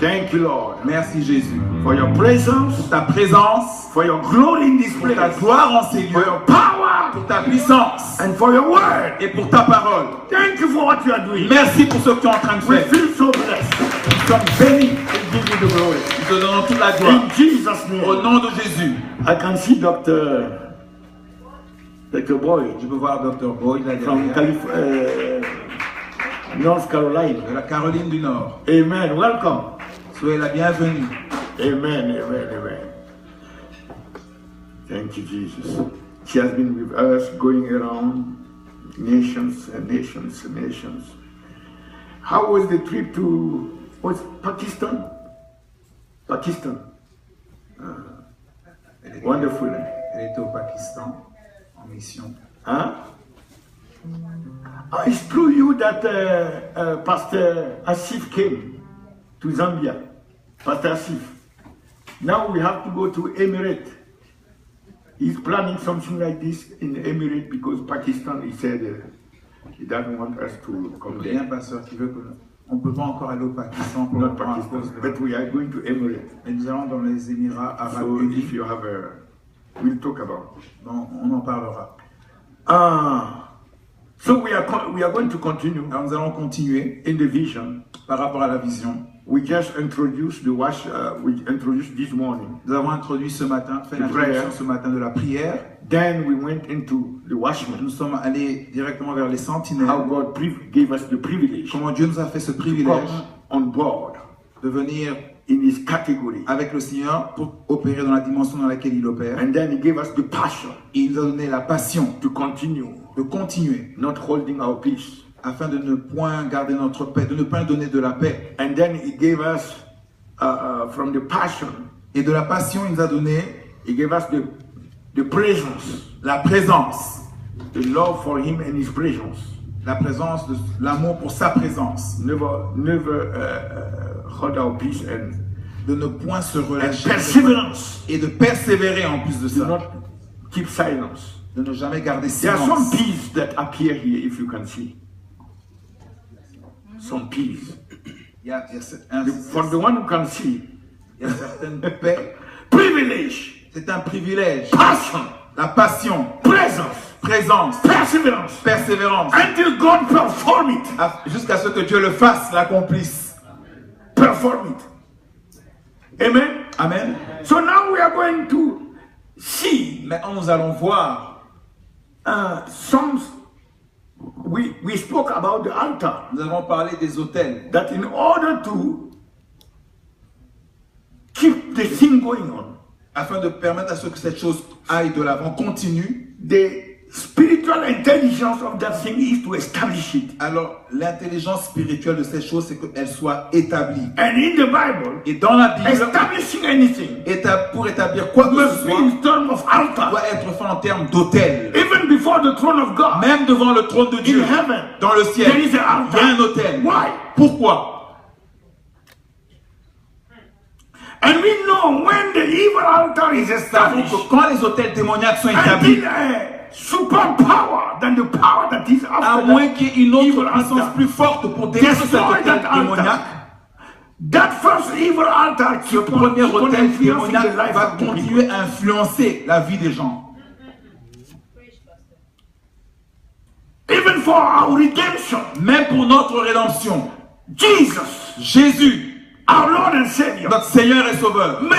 Thank you, Lord. Merci Jésus. For your presence, Pour ta présence, for your glory in this pour ta place, gloire en ces for lieux, your power, pour ta puissance and for your word. et pour ta parole. Thank you for what you are doing. Merci pour ce que tu es en train de We faire. feel so blessed. Nous sommes bénis. We give you the glory. Nous te donnons toute la gloire. In Jesus' name. Au nom de Jésus. I can see Dr. Boyd Je peux voir Dr. Boyd là from derrière, North Carolina. de la Caroline du Nord. Amen. Welcome. Soyez la bienvenue. Amen. Amen. Amen. Thank you, Jesus. She has been with us going around nations and nations and nations. How was the trip to Pakistan? Pakistan. Wonderful. Elle était au Pakistan en mission. Huh? It's through you that Pastor Asif came to Zambia. Pastor Asif. Now we have to go to Emirates. He's planning something like this in Emirates because Pakistan, he said, he doesn't want us to come Il y a un there. pasteur qui veut que on ne peut pas encore aller au Pakistan pour Not le prendre à cause Pakistan, de... but we are going to Emirates. Mais nous allons dans les Émirats Arabes So Unis. if you have a, we'll talk about it. Donc, on en parlera. So we are going to continue Alors nous allons continuer in the vision. par rapport à la vision. We just introduced the wash. We introduced this morning. Nous avons introduit ce matin, fait l'introduction ce matin de la prière. Then we went into the watchman. Nous sommes allés directement vers les sentinelles. How God gave us the privilege Comment Dieu nous a fait ce to privilège come on board de venir in His category. avec le Seigneur pour opérer dans la dimension dans laquelle il opère. And then He gave us the passion Et il nous a donné la passion to continue, de continuer not holding our peace. afin de ne point garder notre paix, de ne pas donner de la paix. And then He gave us from the passion. Et de la passion, il nous a donné He gave us the presence, la présence. the love for Him and His presence. La présence, de l'amour pour sa présence. Never hold our peace and De ne point se and relâcher. perseverance. Et de persévérer en plus de Do ça. not keep silence. De ne jamais garder There are some silence. peace that appear here, if you can see. Some peace. Il y a For the one who can see, certaines paix. privilege, C'est un privilège. passion, La passion, presence, présence, perseverance, persévérance. until God perform it. Jusqu'à ce que Dieu le fasse, l'accomplisse. Perform it. Amen. Amen. So now we are going to see Maintenant, nous allons voir. some. We spoke about the altar. Nous avons parlé des autels. That in order to keep the thing going on, Afin de permettre à ce que cette chose aille de l'avant, continue. the spiritual intelligence of that thing is to establish it. Alors, l'intelligence spirituelle de cette chose, c'est qu'elle soit établie. And in the Bible, Et dans la Bible, establishing anything pour établir quoi que ce must be soit, in terms of altar. doit être fait en termes d'autel. Even before the throne of God, Même devant le trône de in Dieu, heaven, dans le ciel, there is an il y a un altar. autel. Why? Pourquoi? And we know when the evil altar is Nous savons established, que quand les autels démoniaques sont établis, until a super power than the power that is à after moins that qu'il y ait une autre evil puissance altar, plus forte pour détruire cet destroy autel that altar. démoniaque, That first evil altar ce premier autel démoniaque va of the people. continuer à influencer la vie des gens. Even for our redemption, Même pour notre rédemption, Jesus, Jésus, our Lord and Savior, notre Seigneur et Sauveur, made